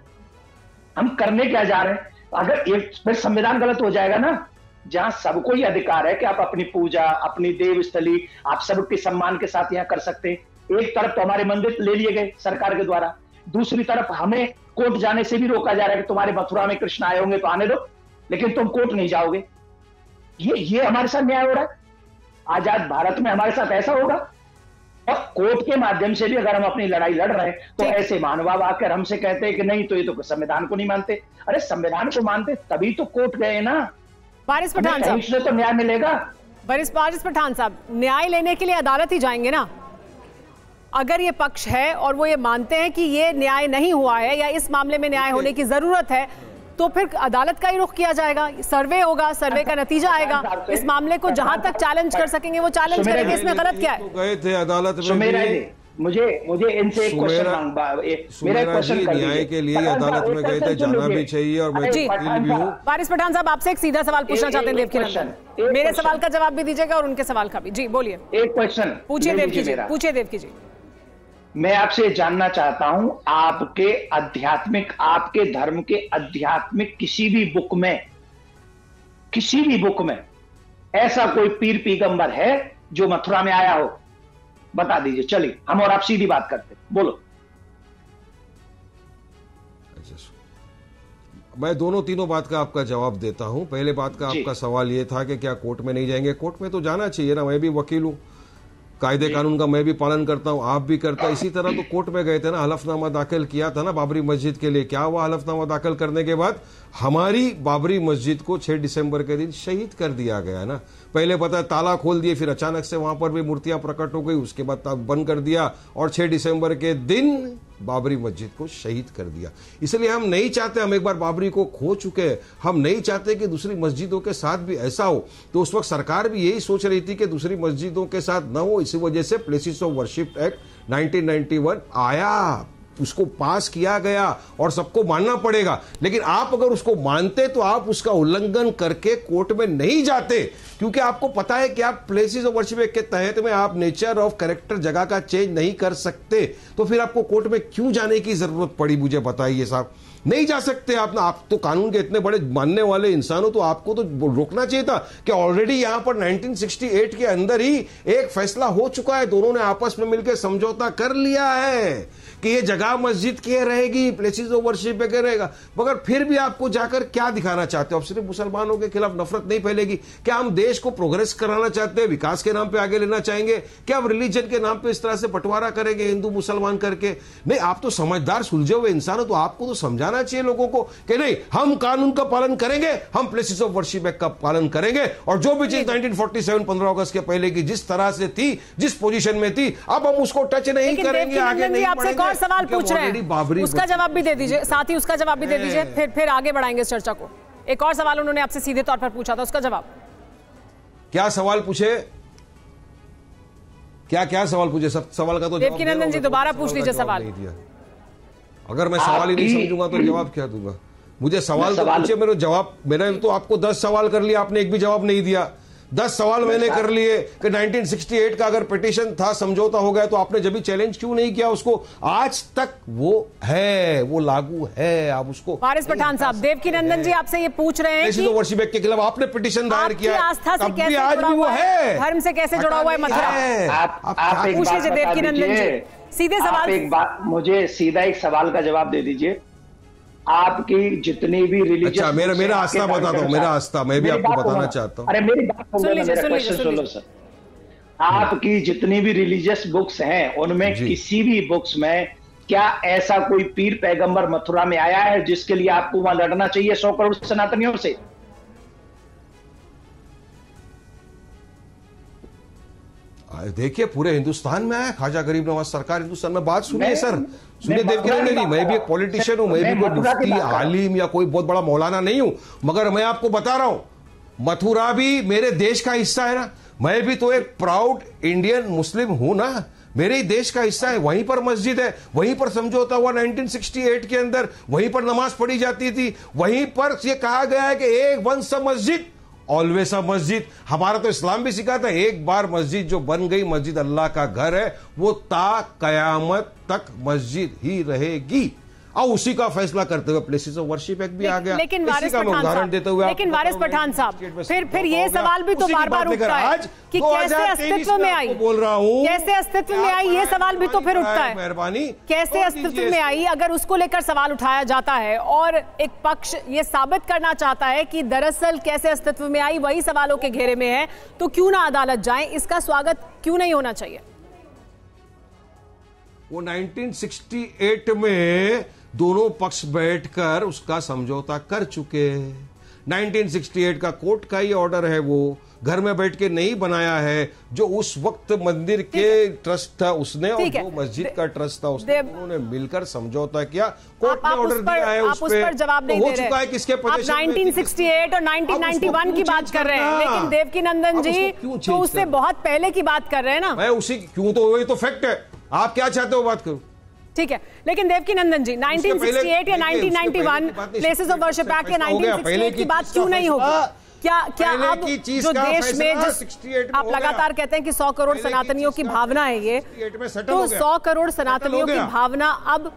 हम करने क्या जा रहे हैं? अगर एक फिर संविधान गलत हो जाएगा ना, जहां सबको ये अधिकार है कि आप अपनी पूजा, अपनी देव स्थली आप सबके सम्मान के साथ यहां कर सकते हैं। एक तरफ तो हमारे मंदिर ले लिए गए सरकार के द्वारा, दूसरी तरफ हमें कोर्ट जाने से भी रोका जा रहा है कि तुम्हारे मथुरा में कृष्ण आए होंगे तो आने दो, लेकिन तुम कोर्ट नहीं जाओगे। ये हमारे साथ न्याय हो रहा है? आजाद भारत में हमारे साथ ऐसा होगा? और कोर्ट के माध्यम से भी अगर हम अपनी लड़ाई लड़ रहे हैं तो ऐसे महानुभाव आकर हमसे कहते हैं कि नहीं, तो ये तो संविधान को नहीं मानते। अरे संविधान को मानते तभी तो कोर्ट गए ना। वारिस पठान साहब, इसलिए तो न्याय मिलेगा। वारिस पठान साहब, न्याय लेने के लिए अदालत ही जाएंगे ना? अगर ये पक्ष है और वो ये मानते हैं कि ये न्याय नहीं हुआ है या इस मामले में न्याय होने की जरूरत है, तो फिर अदालत का ही रुख किया जाएगा, सर्वे होगा, सर्वे का नतीजा आएगा। इस मामले को जहां तक चैलेंज कर सकेंगे वो चैलेंज करेंगे। इसमें गलत क्या है? गए थे अदालत में, मुझे इनसे एक क्वेश्चन, मेरा क्वेश्चन कर न्याय के लिए अदालत में गए थे, जाना भी चाहिए और मैं वकील भी हूं। वारिस पठान साहब, आपसे एक सीधा सवाल पूछना चाहते हैं देवकीनंदन, मेरे सवाल का जवाब भी दीजिएगा और उनके सवाल का भी। जी बोलिए, एक क्वेश्चन पूछिए देवकी जी, पूछिए देवकी जी। मैं आपसे जानना चाहता हूं, आपके आध्यात्मिक, आपके धर्म के आध्यात्मिक किसी भी बुक में ऐसा कोई पीर पैगंबर है जो मथुरा में आया हो? बता दीजिए। चलिए हम और आप सीधी बात करते, बोलो। मैं दोनों तीनों बात का आपका जवाब देता हूं। पहले बात का आपका सवाल यह था कि क्या कोर्ट में नहीं जाएंगे? कोर्ट में तो जाना चाहिए ना, मैं भी वकील हूं, कायदे कानून का मैं भी पालन करता हूं, आप भी करता है। इसी तरह तो कोर्ट में गए थे ना, हलफनामा दाखिल किया था ना बाबरी मस्जिद के लिए। क्या हुआ? हलफनामा दाखिल करने के बाद हमारी बाबरी मस्जिद को 6 दिसंबर के दिन शहीद कर दिया गया ना। पहले पता ताला खोल दिए, फिर अचानक से वहां पर भी मूर्तियां प्रकट हो गई, उसके बाद बंद कर दिया और 6 दिसंबर के दिन बाबरी मस्जिद को शहीद कर दिया। इसलिए हम नहीं चाहते, हम एक बार बाबरी को खो चुके हैं, हम नहीं चाहते कि दूसरी मस्जिदों के साथ भी ऐसा हो। तो उस वक्त सरकार भी यही सोच रही थी कि दूसरी मस्जिदों के साथ न हो, इसी वजह से प्लेसेस ऑफ वर्शिप एक्ट 1991 आया, उसको पास किया गया और सबको मानना पड़ेगा। लेकिन आप अगर उसको मानते तो आप उसका उल्लंघन करके कोर्ट में नहीं जाते, क्योंकि आपको पता है कि आप प्लेसेस ऑफ वर्शिप एक्ट के तहत में आप नेचर ऑफ कैरेक्टर, जगह का चेंज नहीं कर सकते। तो फिर आपको कोर्ट में क्यों जाने की जरूरत पड़ी? मुझे बताइए साहब। नहीं जा सकते आप तो कानून के इतने बड़े मानने वाले इंसान हो, तो आपको तो रोकना चाहिए था कि ऑलरेडी यहां पर 1968 के अंदर ही एक फैसला हो चुका है, दोनों ने आपस में मिलकर समझौता कर लिया है कि ये जगह मस्जिद की रहेगी, प्लेसेस ऑफ वर्शिप पे रहेगा। मगर फिर भी आपको जाकर क्या दिखाना चाहते हो? आप सिर्फ मुसलमानों के खिलाफ नफरत नहीं फैलेगी क्या? हम देश को प्रोग्रेस कराना चाहते हैं, विकास के नाम पे आगे लेना चाहेंगे क्या? हम रिलीजन के नाम पे इस तरह से बंटवारा करेंगे हिंदू मुसलमान करके? नहीं, आप तो समझदार सुलझे हुए इंसान हो, तो आपको तो समझाना चाहिए लोगों को कि नहीं, हम कानून का पालन करेंगे, हम प्लेसेस ऑफ वर्शिप एक्ट का पालन करेंगे, और जो भी चीज 1947 15 अगस्त के पहले की जिस तरह से थी, जिस पोजीशन में थी, अब हम उसको टच नहीं करेंगे, आगे नहीं बढ़ेंगे। और सवाल पूछ रहे हैं, उसका जवाब भी दे दीजिए, साथ ही उसका जवाब भी दे दीजिए, फिर आगे बढ़ाएंगे इस चर्चा को। एक और सवाल उन्होंने आपसे सीधे तौर पर पूछा था, उसका जवाब। क्या सवाल पूछे? क्या सवाल पूछे? सब सवाल का तो जवाब देवकीनंदन जी दोबारा पूछ लीजिए सवाल। अगर मैं सवाल ही नहीं समझूंगा तो जवाब क्या दूंगा? मुझे सवाल तो पूछे, मेरे जवाब, मैंने तो आपको 10 सवाल कर लिया, आपने एक भी जवाब नहीं दिया। 10 सवाल मैंने कर लिए कि 1968 का अगर पिटीशन था, समझौता हो गया, तो आपने जब भी चैलेंज क्यों नहीं किया उसको? आज तक वो है, वो लागू है, आप उसको। वारिस पठान साहब, देवकीनंदन जी आपसे ये पूछ रहे हैं कि वर्शिप एक्ट के खिलाफ आपने पिटीशन दायर किया है, आस्था से कैसे आज भी वो है, धर्म से कैसे जुड़ा हुआ है मथुरा? आप पूछ लीजिए देवकीनंदन जी, सीधे सवाल। एक बात, मुझे सीधा एक सवाल का जवाब दे दीजिए। आपकी जितनी भी रिलीजियस, अच्छा, मेरा आस्था बताता हूँ, मेरा आस्था मैं भी आपको बताना चाहता हूँ। अरे मेरी बात सुन लो सर। आपकी जितनी भी रिलीजियस बुक्स हैं, उनमें किसी भी बुक्स में क्या ऐसा कोई पीर पैगंबर मथुरा में आया है जिसके लिए आपको वहां लड़ना चाहिए 100 करोड़ सनातनियों से? देखिए, पूरे हिंदुस्तान में आया ख्वाजा गरीब नवाज सरकार हिंदुस्तान में। बात सुनिए सर, सुनिए देवकीनंदन जी, मैं भी एक पॉलिटिशियन हूं, मैं भी कोई मुफ्ती आलिम या कोई बहुत बड़ा मौलाना नहीं हूं, मगर मैं आपको बता रहा हूं, मथुरा भी मेरे देश का हिस्सा है ना। मैं भी तो एक प्राउड इंडियन मुस्लिम हूं ना, मेरे ही देश का हिस्सा है। वहीं पर मस्जिद है, वहीं पर समझौता हुआ 1968 के अंदर, वहीं पर नमाज पढ़ी जाती थी, वहीं पर यह कहा गया है कि एक वंस मस्जिद ऑलवेज अ मस्जिद। हमारा तो इस्लाम भी सिखाता है, एक बार मस्जिद जो बन गई, मस्जिद अल्लाह का घर है, वो ता कयामत तक मस्जिद ही रहेगी। और उसी का फैसला करते हुए प्लेसेस ऑफ वर्शिप एक्ट भी आ गया। लेकिन वारिस पठान साहब, फिर ये सवाल भी तो बार बार उठता है कि कैसे अस्तित्व में आई, बोल रहा हूँ, कैसे अस्तित्व में आई, ये सवाल भी तो फिर उठता है। मेहरबानी, कैसे अस्तित्व में आई, अगर उसको लेकर सवाल उठाया जाता है और एक पक्ष ये साबित करना चाहता है कि दरअसल कैसे अस्तित्व में आई वही सवालों के घेरे में है, तो क्यों ना अदालत जाए? इसका स्वागत क्यों नहीं होना चाहिए? वो 1968 में दोनों पक्ष बैठकर उसका समझौता कर चुके। 1968 का कोर्ट का ही ऑर्डर है, वो घर में बैठ के नहीं बनाया है। जो उस वक्त मंदिर के ट्रस्ट था उसने, और जो मस्जिद का ट्रस्ट था उसने, उन्होंने मिलकर समझौता किया। कोर्ट ने ऑर्डर दिया है, उस पर जवाब नहीं दे रहे। हो चुका है किसके पोजीशन में। 1968 और 1991 की बात कर रहे हैं, लेकिन देवकीनंदन जी तो उससे बहुत पहले की बात कर रहे हैं ना। मैं उसी क्यों, तो वही तो फैक्ट है। आप क्या चाहते हो बात करूं? ठीक है, लेकिन देवकीनंदन जी 1968 या 1991 प्लेसेस ऑफ वर्शिप एक्ट या 1968 की बात क्यों नहीं होगी? क्या अब जो देश में, जिस आप लगातार कहते हैं कि 100 करोड़ सनातनियों की भावना है ये, तो 100 करोड़ सनातनियों की भावना अब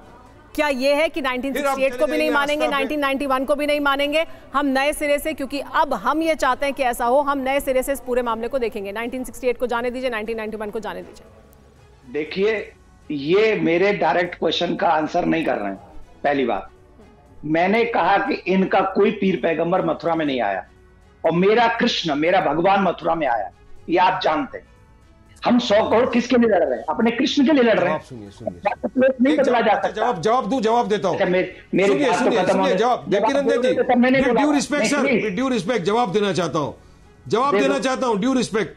क्या ये है कि 1968 को भी नहीं मानेंगे, 1991 को भी नहीं मानेंगे, हम नए सिरे से, क्योंकि अब हम ये चाहते हैं कि ऐसा हो, हम नए सिरे से इस पूरे मामले को देखेंगे। 1968 को जाने दीजिए, 1991 को जाने दीजिए। देखिए, ये मेरे डायरेक्ट क्वेश्चन का आंसर नहीं कर रहे हैं। पहली बात, मैंने कहा कि इनका कोई पीर पैगंबर मथुरा में नहीं आया, और मेरा कृष्ण, मेरा भगवान मथुरा में आया, ये आप जानते हैं। हम 100 करोड़ किसके लिए लड़ रहे हैं? अपने कृष्ण के लिए लड़ रहे हैं। नहीं बदला जा सकता। जवाब देता हूं। सुनिए जवाब, Devkinandan ji, due respect sir, due respect जवाब देना चाहता हूं, जवाब देना चाहता हूं, ड्यू रिस्पेक्ट,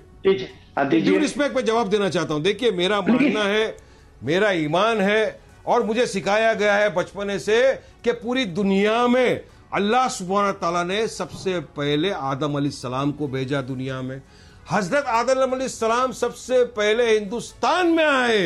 ड्यू रिस्पेक्ट पे जवाब देना चाहता हूं। देखिए, मेरा मानना है, मेरा ईमान है, और मुझे सिखाया गया है बचपने से कि पूरी दुनिया में अल्लाह सुब्हान तआला ने सबसे पहले आदम अलैहिस्सलाम को भेजा दुनिया में। हजरत आदम अलैहिस्सलाम सबसे पहले हिंदुस्तान में आए।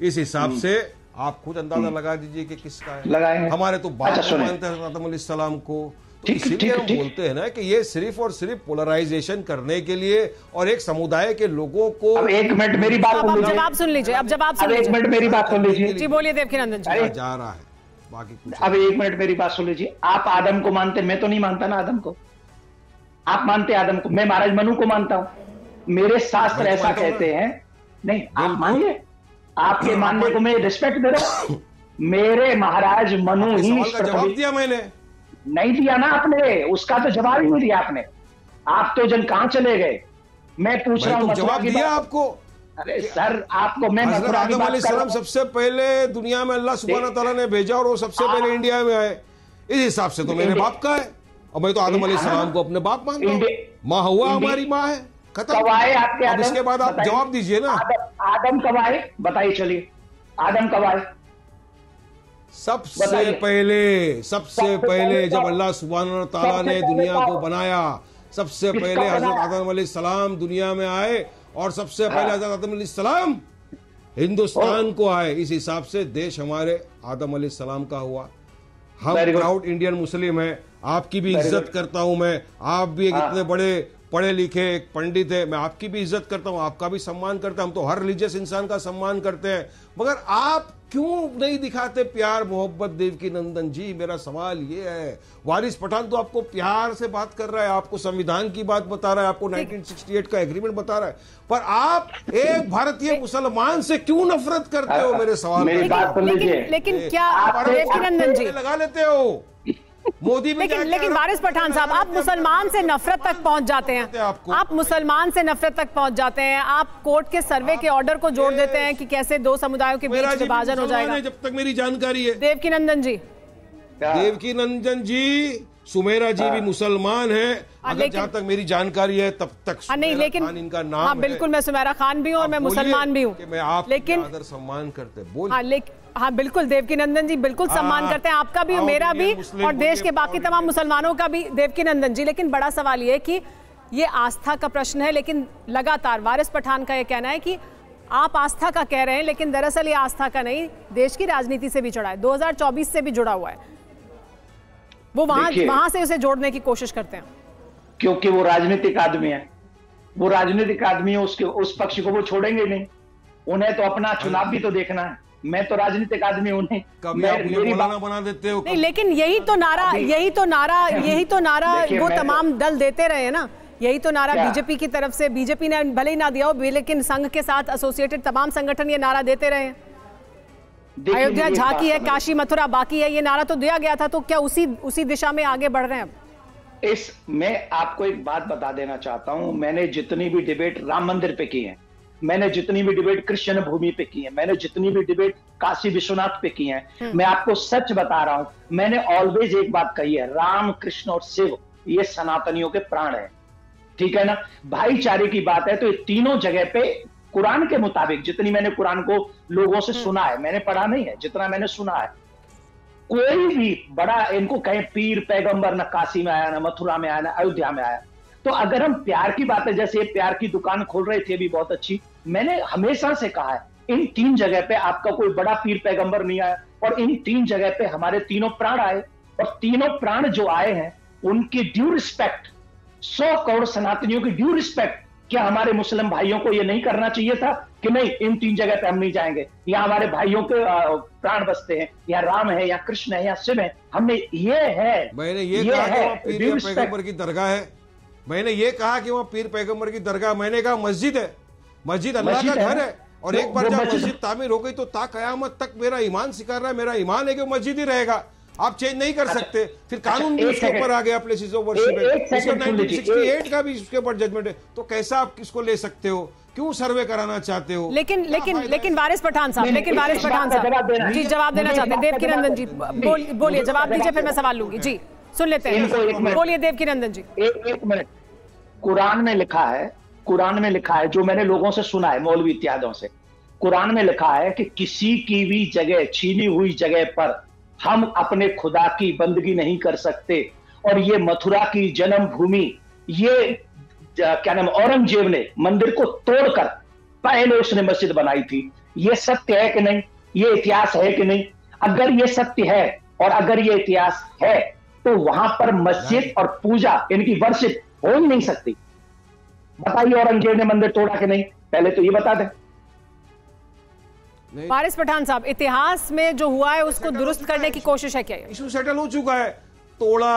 इस हिसाब से आप खुद अंदाजा लगा दीजिए कि किसका है। लगाए हमारे तो बाप मानते हैं आदम अलैहिस्सलाम को, तो इसीलिए हम बोलते हैं ना कि ये सिर्फ और सिर्फ पोलराइजेशन करने के लिए और एक समुदाय के लोगों को। अब एक मिनट मेरी बात सुन लीजिए। जवाब सुन लीजिए, अब जवाब सुन लीजिए। एक मिनट मेरी बात सुन लीजिए। जी बोलिए देवकीनंदन जी। जा रहा है बाकी कुछ। अब 1 मिनट मेरी बात सुन लीजिए। आप आदम को मानते, मैं तो नहीं मानता ना आदम को। आप मानते आदम को, मैं महाराज मनु को मानता हूं। मेरे शास्त्र ऐसा कहते हैं। नहीं, आप मानिए, आपके मानने को मैं रिस्पेक्ट दे रहा हूं। मेरे महाराज मनु ही जवाब दिया मैंने, नहीं दिया ना आपने, उसका तो जवाब ही नहीं दिया आपने। आप तो जन कहां चले गए? मैं पूछ रहा हूं, जवाब दिया आपको। अरे सर, आपको मैं हज़रत आदम अलैहिस्सलाम सबसे पहले दुनिया में अल्लाह सुब्हानहू तआला ने भेजा और वो सबसे पहले इंडिया में आए। इस हिसाब से तो मेरे बाप का है, और मैं तो आदम अलैहिस्सलाम को अपने बाप मानता हूं। माँ हव्वा हमारी माँ है, खत्म। कब आए आपके अब इसके बाद आप जवाब दीजिए ना। आदम कब आए बताइए, चलिए आदम कब आए? सबसे पहले जब अल्लाह सुब्हानहू तआला ने दुनिया को बनाया, सबसे पहले हजरत आदम अलैहिस्सलाम दुनिया में आए, और सबसे पहले हजरत आदम अलैहिस्सलाम हिंदुस्तान को आए। इस हिसाब से देश हमारे आदम अलैहिस्सलाम का हुआ। हम प्राउड इंडियन मुस्लिम हैं, आपकी भी इज्जत करता हूं मैं। आप भी एक इतने बड़े पढ़े लिखे एक पंडित है, मैं आपकी भी इज्जत करता हूं, आपका भी सम्मान करता हूं। हम तो हर रिलीजियस इंसान का सम्मान करते हैं, मगर आप क्यों नहीं दिखाते प्यार मोहब्बत? देवकी नंदन जी, मेरा सवाल ये है। वारिस पठान तो आपको प्यार से बात कर रहा है, आपको संविधान की बात बता रहा है, आपको 1968 का एग्रीमेंट बता रहा है, पर आप एक भारतीय मुसलमान से क्यों नफरत करते हो? मेरे सवाल लेकिन क्या देवकी नंदन जी लगा लेते हो? मोदी भी लेकिन वारिस पठान साहब, आप मुसलमान से नफरत तक पहुंच जाते हैं। आप मुसलमान से नफरत तक पहुंच जाते हैं। आप कोर्ट के सर्वे के ऑर्डर को जोड़ देते हैं कि कैसे दो समुदायों के बीच विभाजन हो जाएगा। जब तक मेरी जानकारी है। देवकी नंदन जी, सुमेरा जी भी मुसलमान है, अगर जहाँ तक मेरी जानकारी है तब तक। नहीं, लेकिन इनका नाम हाँ, बिल्कुल, मैं सुमेरा खान भी हूँ और मैं मुसलमान भी हूँ, लेकिन आदर सम्मान करते बोल। हाँ बिल्कुल, देवकी नंदन जी बिल्कुल सम्मान करते हैं, आपका भी, मेरा भी, और देश के बाकी तमाम मुसलमानों का भी, देवकी नंदन जी। लेकिन बड़ा सवाल ये है कि ये आस्था का प्रश्न है, लेकिन लगातार वारिस पठान का ये कहना है कि आप आस्था का कह रहे हैं, लेकिन दरअसल ये आस्था का नहीं, देश की राजनीति से भी जुड़ा है, 2024 से भी जुड़ा हुआ है। वो वहां से उसे जोड़ने की कोशिश करते हैं, क्योंकि वो राजनीतिक आदमी है। वो राजनीतिक आदमी है, उस पक्ष को वो छोड़ेंगे नहीं। उन्हें तो अपना चुनाव भी तो देखना है। मैं तो राजनीतिक आदमी, उन्हें कभी आप मौलाना बना देते हो। नहीं, लेकिन यही तो नारा वो तमाम दल देते रहे ना। यही तो नारा बीजेपी की तरफ से, बीजेपी ने भले ही ना दिया हो, लेकिन संघ के साथ एसोसिएटेड तमाम संगठन ये नारा देते रहे हैं। अयोध्या झांकी है, काशी मथुरा बाकी है, ये नारा तो दिया गया था। तो क्या उसी दिशा में आगे बढ़ रहे हैं अब? मैं आपको एक बात बता देना चाहता हूं। मैंने जितनी भी डिबेट राम मंदिर पे की है, मैंने जितनी भी डिबेट कृष्ण भूमि पे की है, मैंने जितनी भी डिबेट काशी विश्वनाथ पे की है, मैं आपको सच बता रहा हूं। मैंने ऑलवेज एक बात कही है, राम कृष्ण और शिव ये सनातनियों के प्राण है, ठीक है ना। भाईचारे की बात है तो ये तीनों जगह पे कुरान के मुताबिक, जितनी मैंने कुरान को लोगों से सुना है, मैंने पढ़ा नहीं है, जितना मैंने सुना है, कोई भी बड़ा इनको कहे पीर पैगंबर न काशी में आया, ना मथुरा में आया, ना अयोध्या में आया। तो अगर हम प्यार की बात है, जैसे प्यार की दुकान खोल रहे थे भी बहुत अच्छी, मैंने हमेशा से कहा है इन 3 जगह पे आपका कोई बड़ा पीर पैगंबर नहीं आया, और इन 3 जगह पे हमारे तीनों प्राण आए, और तीनों प्राण जो आए हैं उनकी ड्यू रिस्पेक्ट, 100 करोड़ सनातनियों की ड्यू रिस्पेक्ट। क्या हमारे मुस्लिम भाइयों को ये नहीं करना चाहिए था कि नहीं, इन 3 जगह पे हम नहीं जाएंगे, या हमारे भाइयों के प्राण बसते हैं, या राम है, या कृष्ण है, या शिव है। हमने ये है, मैंने ये कहा कि वहाँ पीर पैगंबर की दरगाह है, मैंने ये कहा कि वहाँ पीर पैगंबर की दरगाह, मैंने कहा मस्जिद है, मस्जिद अल्लाह का घर है, और एक बार जब मस्जिद तामीर हो गई तो ता कयामत तक मेरा ईमान सिखा रहा है, मेरा ईमान है कि मस्जिद ही रहेगा, आप चेंज नहीं कर सकते। फिर कानून भी उसके ऊपर आ गया, प्लेसेस ऑफ वर्शिप है, 1968 का भी उसके ऊपर जजमेंट है। तो कैसा आप किसको ले सकते हो? क्यों सर्वे कराना चाहते हो? लेकिन वारिस पठान साहब, जी जवाब देना चाहते हैं। देवकी नंदन जी बोलिए, जवाब दीजिए, फिर मैं सवाल लूंगी। जी सुन लेते हैं, बोलिए देवकी नंदन जी। एक मिनट। कुरान में लिखा है, जो मैंने लोगों से सुना है, मौलवी इत्यादों से, कुरान में लिखा है कि किसी की भी जगह, छीनी हुई जगह पर हम अपने खुदा की बंदगी नहीं कर सकते। और ये मथुरा की जन्मभूमि, ये क्या नाम, औरंगजेब ने मंदिर को तोड़कर पहले उसने मस्जिद बनाई थी। ये सत्य है कि नहीं? ये इतिहास है कि नहीं? अगर ये सत्य है और अगर ये इतिहास है, तो वहां पर मस्जिद और पूजा, इनकी वर्शिप हो ही नहीं सकती। बताइए, औरंगजेब ने मंदिर तोड़ा कि नहीं? पहले तो ये बता दें। वारिस पठान साहब, इतिहास में जो हुआ है उसको दुरुस्त करने की कोशिश है क्या? इशू सेटल हो चुका है, तोड़ा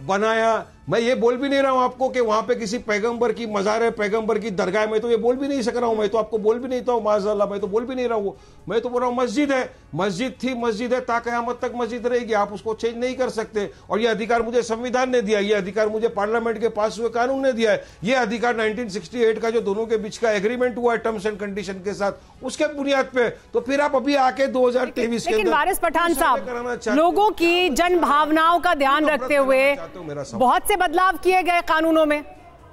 बनाया। मैं ये बोल भी नहीं रहा हूं आपको कि वहां पे किसी पैगंबर की मज़ार है, पैगंबर की दरगाह है, मैं तो ये बोल भी नहीं सक रहा हूं, मैं तो आपको बोल भी नहीं था माज़अल्लाह, मैं तो बोल भी नहीं रहा हूं। मैं तो बोल रहा हूं मस्जिद है, मस्जिद थी, मस्जिद है, ता क़यामत तक मस्जिद रहेगी, आप उसको चेंज नहीं कर सकते। और ये अधिकार मुझे संविधान ने दिया, ये अधिकार मुझे पार्लियामेंट के पास हुए कानून ने दिया है, ये अधिकार 1968 का जो दोनों के बीच का एग्रीमेंट हुआ है टर्म्स एंड कंडीशन के साथ, उसके बुनियाद पे। तो फिर आप अभी आके 2023 के लेकिन वारिस पठान साहब, लोगों की जन भावनाओं का ध्यान रखते हुए बहुत से बदलाव किए गए कानूनों में,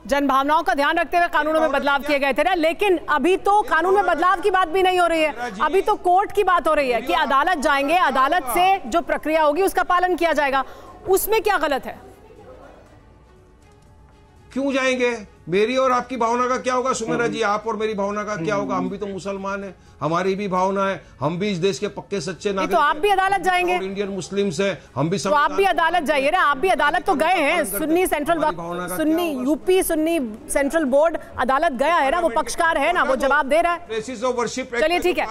जन भावनाओं का ध्यान रखते हुए कानूनों में बदलाव किए गए थे ना, लेकिन अभी तो कानून में बदलाव की बात भी नहीं हो रही है, अभी तो कोर्ट की बात हो रही है कि अदालत जाएंगे, अदालत से जो प्रक्रिया होगी उसका पालन किया जाएगा। उसमें क्या गलत है? क्यों जाएंगे? मेरी और आपकी भावना का क्या होगा सुमेरा जी? आप और मेरी भावना का क्या होगा? हम भी तो मुसलमान हैं, हमारी भी भावना है, हम भी इस देश के पक्के सच्चे नागरिक। तो आप भी अदालत जाएंगे? इंडियन मुस्लिम्स है, हम भी। तो आप भी अदालत जाइए ना, आप भी अदालत तो गए हैं, Sunni central Sunni UP Sunni central board अदालत गया है ना, वो पक्षकार है ना, वो जवाब दे रहा है। चलिए ठीक है,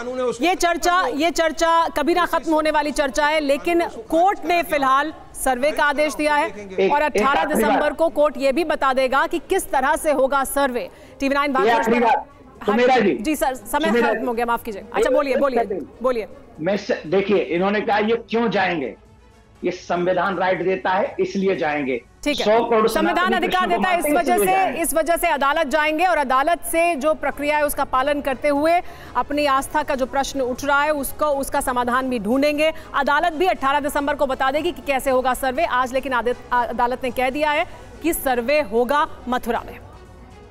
ये चर्चा कभी ना खत्म होने वाली चर्चा है, लेकिन कोर्ट ने फिलहाल सर्वे का आदेश दिया है और 18 दिसंबर को कोर्ट ये भी बता देगा कि किस तरह से होगा सर्वे। TV9 जी सर, समय खत्म हो गया, माफ कीजिए। अच्छा बोलिए। मैं देखिए, इन्होंने कहा ये क्यों जाएंगे, ये संविधान राइट देता है इसलिए जाएंगे। ठीक है, संविधान अधिकार देता है, इस वजह से अदालत जाएंगे और अदालत से जो प्रक्रिया है उसका पालन करते हुए अपनी आस्था का जो प्रश्न उठ रहा है उसका समाधान भी ढूंढेंगे। अदालत भी 18 दिसंबर को बता देगी कि कैसे होगा सर्वे। आज लेकिन अदालत ने कह दिया है कि सर्वे होगा मथुरा में।